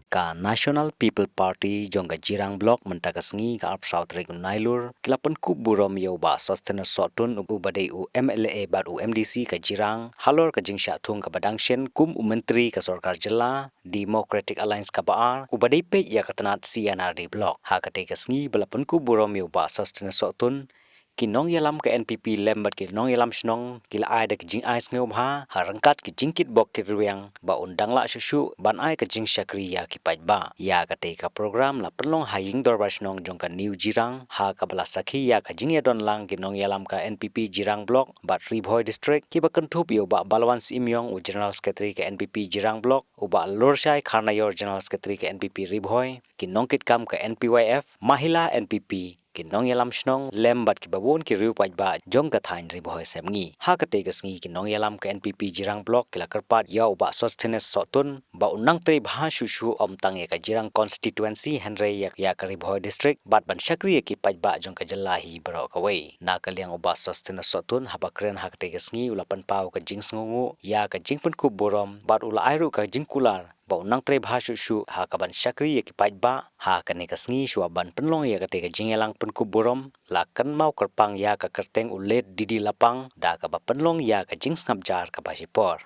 ka National People Party jongga Jirang Block mentakasngi ka South Region Nailur kila Pynkup burom yo ba Sosthenes Sohtun ubadai u MLA bar u MDC ka Jirang halor ka jing Sohtun ka Badangshen kum menteri ka Sorkar Jela Democratic Alliance ka Baar ubadai pe ya katanat CNRD Block ha ka tekasngi bala Pynkup burom yo ba Sosthenes Sohtun kinong yalam ke NPP lembat kinong yalam snong kila ai da kijing ai sngo ha harangkat kijing kit bok kirwiang ba undang la shushu ban ai kijing shakri ya kipai ba ya ka te ka program la perlong haying dor snong jong ka new Jirang ha ka bala sakhi ya ka jing ya don lang kinong yalam ka NPP Jirang Block bat Ribhoi district ki ba kentup yo ba balwan simyong u general secretary ka NPP Jirang Block u ba lorshai kharnayor general secretary ka NPP Ribhoi kinong kit kam ka NPYF mahila NPP kinong yalam snong lembat ki babon ki riu paj ba jong ka thain ri boy semngi ha ka te gasngi kinong yalam ka NPP Jirang Block kila karpat yaw ba Sosthenes Sohtun ba unang tre bha shushu om tang ya ka Jirang constituency henre ya ka Ribhoi district bat ban shakri ki paj ba jong ka jelahi bro ka wei na ka liang ba Sosthenes Sohtun ha ba kren ha ka te gasngi ulapan pau ka jing sngungu ya ka jing Pynkup borom bat ula airu ka jing kular ba unang tre bha shushu ha ka ban shakri ya ki paj ba ha ka ne kasngi shwa ban penlong ya ka te ka jing yalang Pynkup borom la kan mau kerpang ya ka kerteng ulet didi lapang da ka ba penlong ya ka jing snap jar ka ba sipor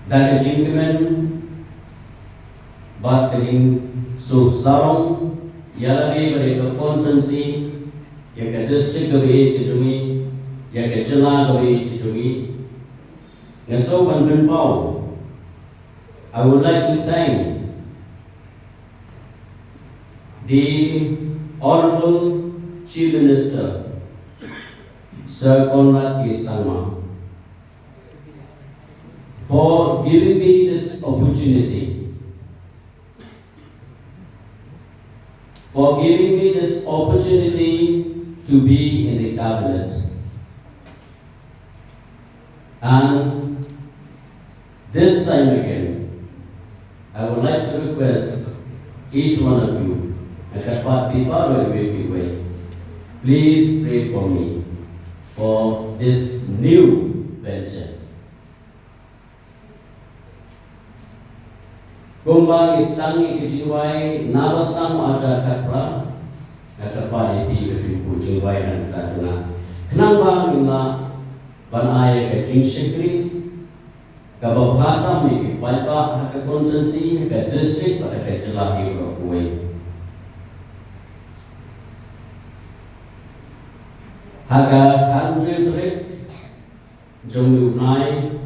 dan achievement bat keling so sarong yalagi mereka konsensi yang ke district gawe kejumi yang ke jela gawe kejumi ngaso ban pau I would like to thank the Honorable Chief Minister, Sir Conrad Isama, for giving me this opportunity, to be in the cabinet. And this time again, I would like to request each one of you, please pray for me for this new venture. Kumbang istangi kejiwai nawasam ada kapra kapare pi kepipu jiwai dan tajuna. Kenang bang ina banaya ke jingsekri kababhata mi paipa ke konsensi ke district pada ke jelahi kuai. Haga country trip jomlu nai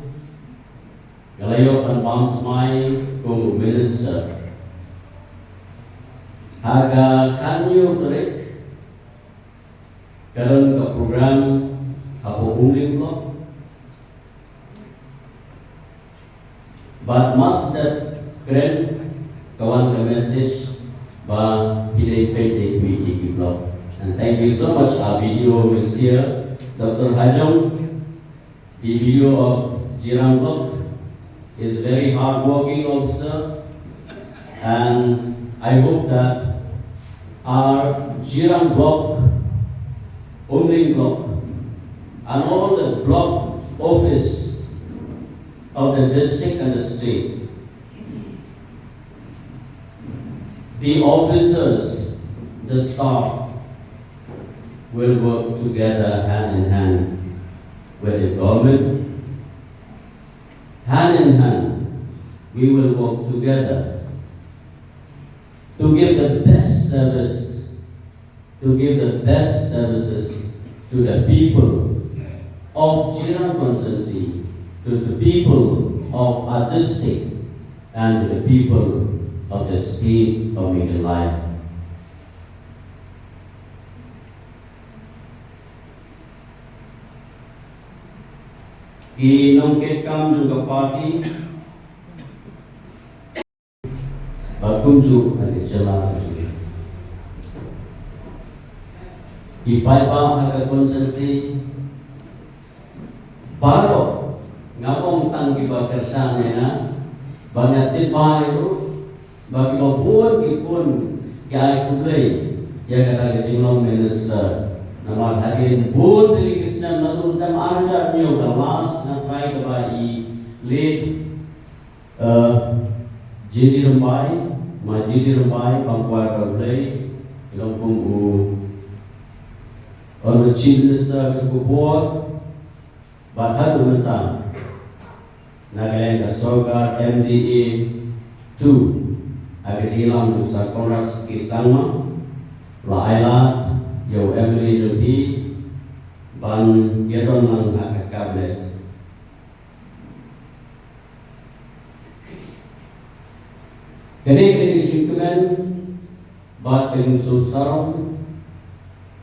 Galayo and bounce my Kung Minister. Haga kanyo trip karon ka program apo uling ko. But must that grand kawan ka message ba pilay pwede committee blog. And thank you so much. Our video is here. Dr. Hajong, the video of Jirang blog is very hard-working officer, and I hope that our Jirang block, Umling block, and all the block office of the district and the state, the officers, the staff, will work together hand in hand with the government. Hand in hand, we will work together to give the best service, to give the best services to the people of Jirang constituency, to the people of our district, and to the people of the state of Meghalaya. Inongket kam juga parti bakunju ada celah juga. Ipaipa agak konsensi baru ngapong tangki bakersan na banyak tiba itu bagi babun kipun kaya kublay ya kata kejinglong minister. Nama hadir pun dari Islam lalu dalam ajar nyo kelas nak try kebai lead jadi rembai majidi rembai bangkuai keblay ilong punggu orang Chinese kebubur bahat umentang nagayan kasoga MDA 2 agak hilang usaha kontrak kisama lailat Yo Emily Jobi ban gedon nang agak kablet. Kini cintukan bat dengan susarong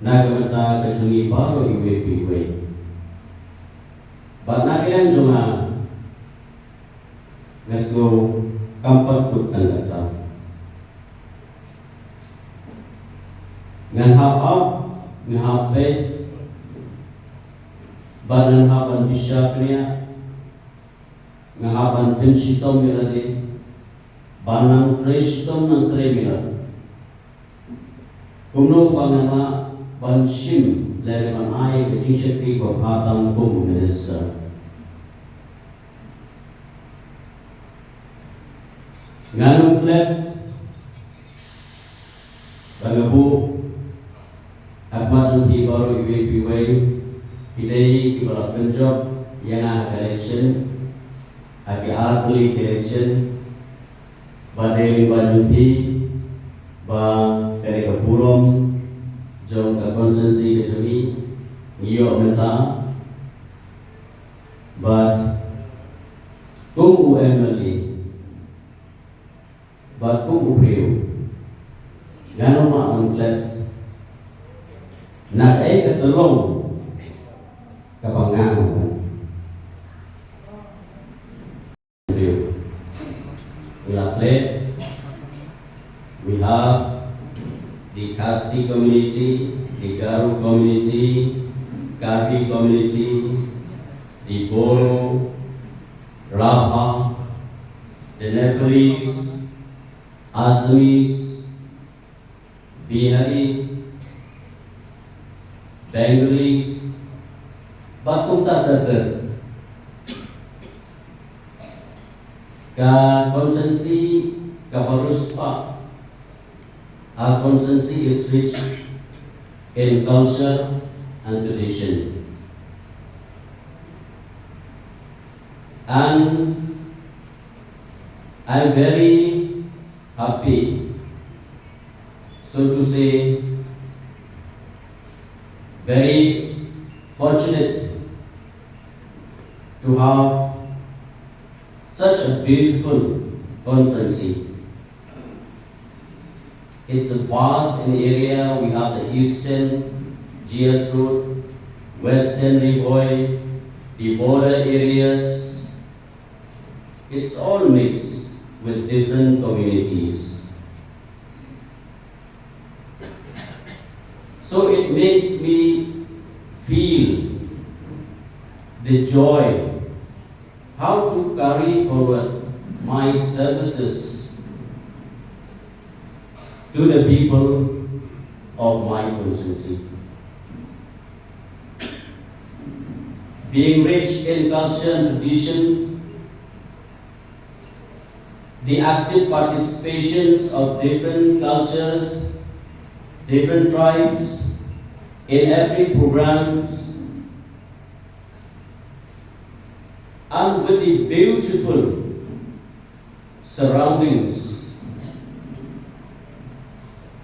nagamata kecungi baru iwe. Bat nakilan cuma ngasgo kampat tutan kata. Ngan hap ngahapet badan haban bisyaknya ngahaban pensitom mirade banang trestom ng tremira kuno pangama bansim lere manay kecishakti ko hatang kong minister nganong klet bagabu Ahmad Zubi baru iwe pilih kibara Punjab yang election, agi atli election, badai Zubi, ba dari ke burom, jom ke konsensi ke jumi, iyo menta, but kung UMLE But kung upriyo, gano'n maangklet, na ay katulong kapangangan. We have the Khasi community, the Garo community, Karbi community, the Boro, Rabha, the Nepalese, Assamese, Bihari, Bengalis, but kung tatagal, ka constancy, ka paruspa, our constancy is rich in culture and tradition. And I'm very happy, so to say, very fortunate to have such a beautiful conference. It's a vast area. We have the Eastern GS Road, Western Rivoy, the border areas. It's all mixed with different communities. So it makes me feel the joy how to carry forward my services to the people of my constituency. Being rich in culture and tradition, the active participations of different cultures, different tribes in every programs, and with the beautiful surroundings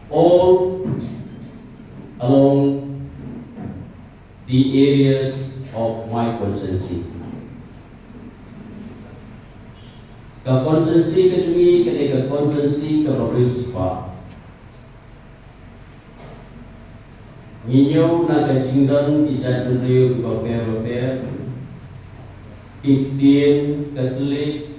all along the areas of my constituency. Ka constituency kami kini ka constituency ka Parispa. Ninyo na kajingdan ijat menriyo ke Christian, Catholic,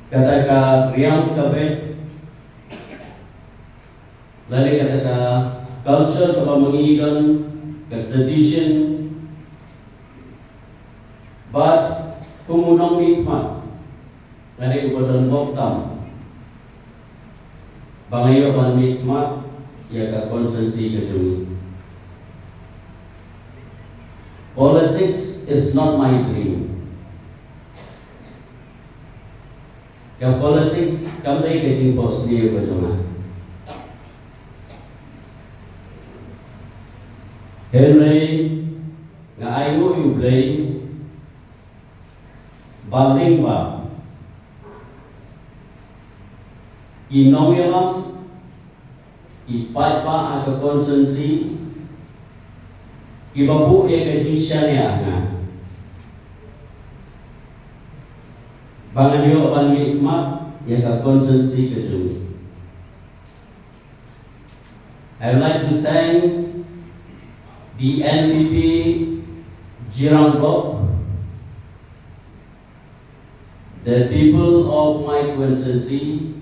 kata Riang kabet, lalu kata culture kepamangigan, tradition, but kumunang nikmat, lalu upadan boktam, bangayo pan nikmat, ya ka konsensi kejumi. Politics is not my dream. Yang politics kami kejing bos dia berjumpa. Henry ngaimu yublay baling ba inongyalam ipat pa aga konsensi ibabu ya kejisanya nga banganyo ban nikmat ya ka konsensi kejumi. I would like to thank the NPP Jirang block, the people of my constituency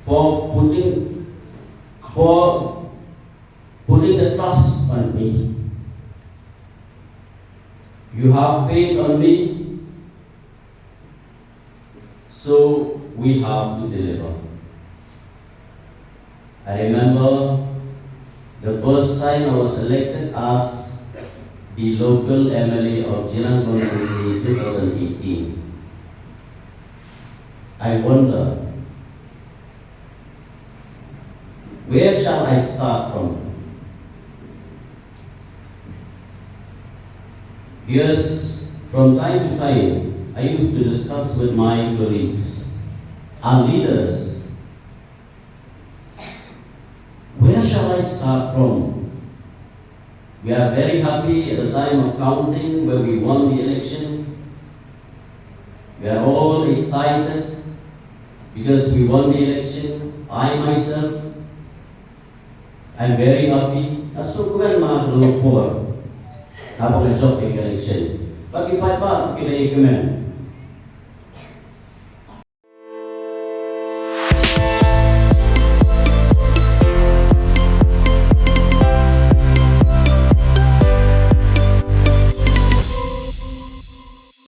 for putting the trust on me. You have faith on me, so we have to deliver. I remember the first time I was elected as the local MLA of Jirang constituency in 2018. I wonder, where shall I start from? Yes, from time to time, I used to discuss with my colleagues and leaders, where shall I start from? We are very happy at the time of counting where we won the election. We are all excited because we won the election. I myself am very happy. Nasukuan mga kalupor. Tapos na-joke yung election. Pag-ipat pa, pinay-recommend.